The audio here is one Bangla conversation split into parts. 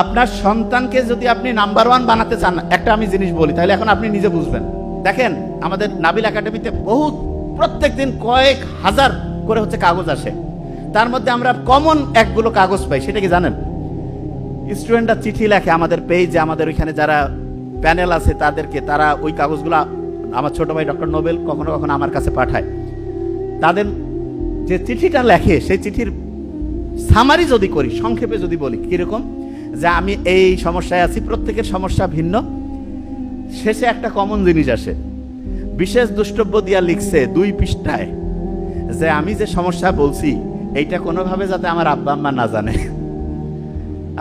আপনার সন্তানকে যদি আপনি নাম্বার 1 বানাতে চান, একটা আমি জিনিস বলি, তাহলে এখন আপনি নিজে বুঝবেন। দেখেন আমাদের নাবিল একাডেমিতে বহুত প্রত্যেকদিন কয়েক হাজার করে হচ্ছে কাগজ আসে, তার মধ্যে আমরা কমন একগুলো কাগজ পাই। সেটা কি জানেন? স্টুডেন্টরা চিঠি লেখে আমাদের পেজে, আমাদের ওইখানে যারা প্যানেল আছে তাদেরকে, তারা ওই কাগজগুলো আমার ছোট ভাই ডক্টর নোবেল কখনো কখনো আমার কাছে পাঠায়। তাদের যে চিঠিটা লেখে সেই চিঠির সামারি যদি করি, সংক্ষেপে যদি বলি কিরকম, যে আমি এই সমস্যায় আছি, প্রত্যেকের সমস্যা ভিন্ন, শেষে একটা কমন জিনিস আসে। বিশেষ দ্রষ্টব্য দিয়া লিখছে 2 পৃষ্ঠায় যে আমি যে সমস্যা বলছি এইটা কোনোভাবে যাতে আমার আব্বা আম্মা না জানে।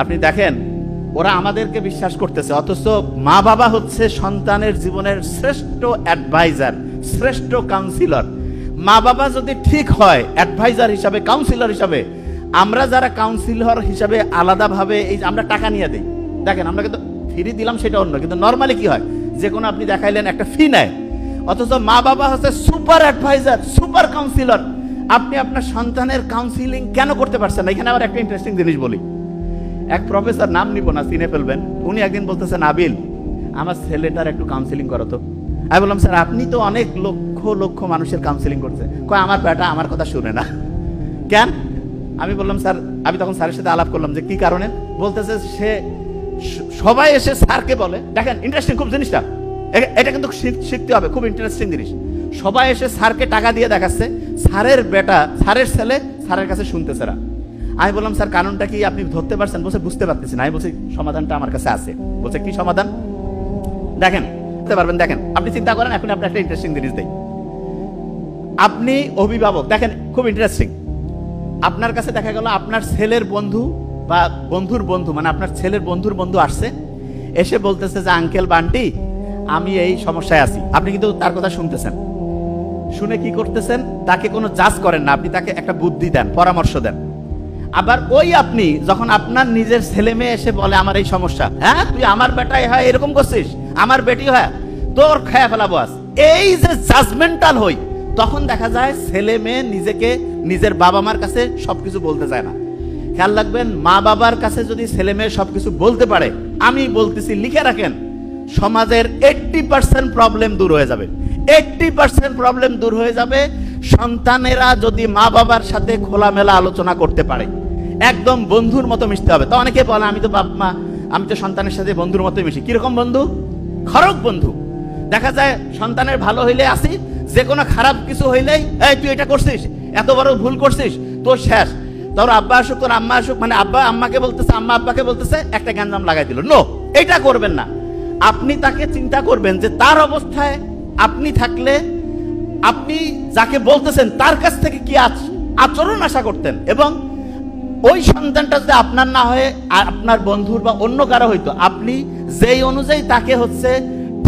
আপনি দেখেন ওরা আমাদেরকে বিশ্বাস করতেছে, অথচ মা বাবা হচ্ছে সন্তানের জীবনের শ্রেষ্ঠ অ্যাডভাইজার, শ্রেষ্ঠ কাউন্সিলর। মা বাবা যদি ঠিক হয় অ্যাডভাইজার হিসাবে, কাউন্সিলর হিসাবে, আমরা যারা কাউন্সিলর হিসাবে আলাদাভাবে এই আমরা টাকা নিয়ে দিই। দেখেন আমরা কিন্তু ফ্রি দিলাম সেটা অন্য, কিন্তু নর্মালি কি হয়, যে কোনো আপনি দেখাইলেন একটা ফি নেয়, অথচ মা বাবা হচ্ছে সুপার অ্যাডভাইজার, সুপার কাউন্সিলর। আপনি আপনার সন্তানের কাউন্সিলিং কেন করতে পারছেন না? এখানে আবার একটা ইন্টারেস্টিং জিনিস বলি। এক প্রফেসর, নাম নিব না, চিনে ফেলবেন, উনি একদিন বলতেছেন, নাবিল আমার ছেলেটার একটু কাউন্সিলিং করো তো। আমি বললাম, স্যার আপনি তো অনেক লক্ষ লক্ষ মানুষের কাউন্সিলিং করছে। কয় আমার বেটা আমার কথা শুনে না। কেন? আমি বললাম, স্যার, আমি তখন স্যারের সাথে আলাপ করলাম যে কি কারণে। বলতেছে সে সবাই এসে স্যারকে বলে, দেখেন ইন্টারেস্টিং খুব জিনিসটা, এটা কিন্তু শিখতে হবে, খুব ইন্টারেস্টিং জিনিস। সবাই এসে স্যারকে টাকা দিয়ে দেখাচ্ছে, স্যারের বেটা, স্যারের ছেলে স্যারের কাছে শুনতেছে না। আমি বললাম, স্যার কারণটা কি আপনি ধরতে পারছেন? বলছে বুঝতে পারতেছি না। আমি বলছি সমাধানটা আমার কাছে আছে। বলছে কি সমাধান? দেখেন বুঝতে পারবেন। দেখেন আপনি চিন্তা করেন, এখন আপনি একটা ইন্টারেস্টিং জিনিস দেই। আপনি অভিভাবক, দেখেন খুব ইন্টারেস্টিং। আপনার কাছে দেখা গেল আপনার ছেলের বন্ধু বা বন্ধুর বন্ধু, মানে আপনার ছেলের বন্ধুর বন্ধু আসছে, এসে বলতেছে যে আঙ্কেল বান্টি আমি এই সমস্যায় আছি। আপনি কিন্তু তার কথা শুনতেছেন, শুনে কি করতেছেন, তাকে কোনো জাজ করেন না, আপনি তাকে একটা বুদ্ধি দেন, পরামর্শ দেন। আবার ওই আপনি যখন আপনার নিজের ছেলে মেয়ে এসে বলে আমার এই সমস্যা, হ্যাঁ তুই আমার বেটাই হয় এরকম করছিস, আমার বেটি হয়, তোর খেয়া ফেলাবো আজ, এই যে জাজমেন্টাল হই, তখন দেখা যায় ছেলে মেয়ে নিজেকে নিজের বাবা মার কাছে সবকিছু বলতে চায় না। খেয়াল রাখবেন, মা বাবার কাছে যদি ছেলে মেয়ে সবকিছু বলতে পারে, আমি বলতেছি লিখে রাখেন, সমাজের 80% প্রবলেম দূর হয়ে যাবে। 80% প্রবলেম দূর হয়ে যাবে সন্তানেরা যদি মা বাবার সাথে খোলামেলা আলোচনা করতে পারে। একদম বন্ধুর মতো মিশতে হবে। তো অনেকে বলে আমি তো বাপ মা, আমি তো সন্তানের সাথে বন্ধুর মতো মিশি। কিরকম বন্ধু? খরক বন্ধু। দেখা যায় সন্তানের ভালো হইলে আসি, যে কোনো খারাপ কিছু হইলেই এই তুই এটা করছিস, এত বড় ভুল করছিস, তোর শেষ। তোর আব্বা আসুক, তোর আম্মা আসুক, মানে আব্বা আম্মাকে বলতেছে, আম্মা আব্বাকে বলতেছে, একটা গ্যাঞ্জাম লাগাই দিল। নো, এটা করবেন না। আপনি তাকে চিন্তা করবেন যে তার অবস্থায় আপনি থাকলে আপনি যাকে বলতেছেন তার কাছ থেকে কি আচরণ আশা করতেন, এবং ওই সন্তানটা যদি আপনার না হয়ে আপনার বন্ধুর বা অন্য কারো হইতো, আপনি যেই অনুযায়ী তাকে হচ্ছে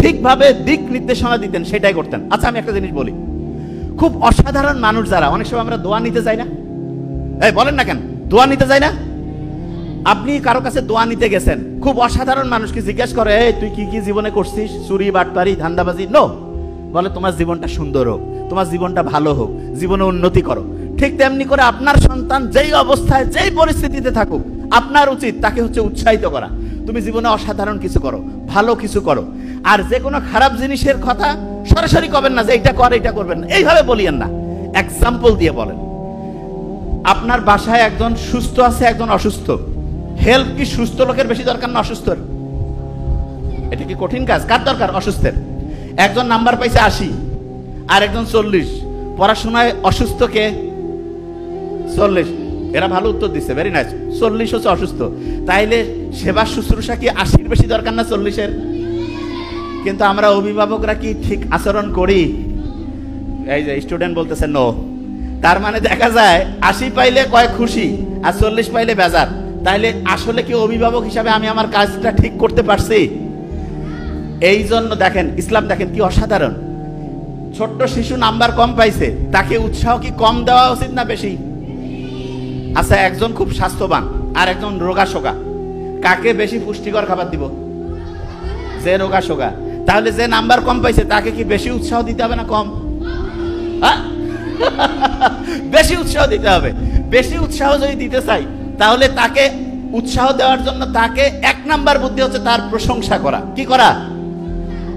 ঠিকভাবে দিক নির্দেশনা দিতেন, সেটাই করতেন। আচ্ছা আমি একটা জিনিস বলি, খুব অসাধারণ মানুষ যারা, অনেক সময় আমরা দোয়া নিতে যাই না, এই বলেন না কেন দোয়া নিতে যাই না? আপনি কারো কাছে দোয়া নিতে গেছেন, খুব অসাধারণ মানুষকে জিজ্ঞেস করে, এই তুই কি কি জীবনে করছিস, চুরি বাটপারি ধান্দাবাজি? নো, বলে তোমার জীবনটা সুন্দর হোক, তোমার জীবনটা ভালো হোক, জীবনে উন্নতি করো। ঠিক তেমনি করে আপনার সন্তান যেই অবস্থায় যেই পরিস্থিতিতে থাকুক, আপনার উচিত তাকে হচ্ছে উৎসাহিত করা, তুমি জীবনে অসাধারণ কিছু করো, ভালো কিছু করো। আর যে কোনো খারাপ জিনিসের কথা সরাসরি করবেন না যে এটা কর এটা করবেন না, এইভাবে বলিয়েন না, এক্সাম্পল দিয়ে বলেন। আপনার বাসায় একজন সুস্থ আছে, একজন অসুস্থ, হেল্প কি সুস্থ লোকের বেশি দরকার না অসুস্থর? এটা কি কঠিন কাজ? কার দরকার? অসুস্থের। একজন নাম্বার পাইছে 80 আর একজন 40, পড়াশোনায় অসুস্থকে 40, এরা ভালো উত্তর দিচ্ছে, ভেরি নাইস। 40 হচ্ছে অসুস্থ, তাইলে সেবা শুশ্রূষা কি 80-র বেশি দরকার না 40-এর? কিন্তু আমরা অভিভাবকরা কি ঠিক আচরণ করি? এই যে স্টুডেন্ট বলতেছে নো, তার মানে দেখা যায় 80 পাইলে কয় খুশি আর 40 পাইলে বেজার। তাইলে আসলে কি অভিভাবক হিসাবে আমি আমার কাজটা ঠিক করতে পারছি? এই জন্য দেখেন ইসলাম দেখেন কি অসাধারণ। ছোট্ট শিশু নাম্বার কম পাইছে, তাকে উৎসাহ কি কম দেওয়া উচিত না বেশি? আচ্ছা একজন খুব স্বাস্থ্যবান আর একজন রোগাশোকা, কাকে বেশি পুষ্টিকর খাবার দিব? যে রোগাশোকা। তাহলে যে নাম্বার কম পাইছে তাকে কি বেশি উৎসাহ দিতে হবে না কম? বেশি উৎসাহ দিতে হবে। বেশি উৎসাহ যদি দিতে চাই তাহলে তাকে উৎসাহ দেওয়ার জন্য তাকে 1 নাম্বার বুদ্ধি হচ্ছে তার প্রশংসা করা। কি করা?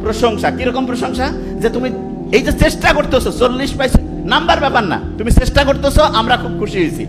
প্রশংসা। কিরকম প্রশংসা? যে তুমি এই যে চেষ্টা করতেছো, 40 পাইছো, নাম্বার ব্যাপার না, তুমি চেষ্টা করতেছো, আমরা খুব খুশি হয়েছি।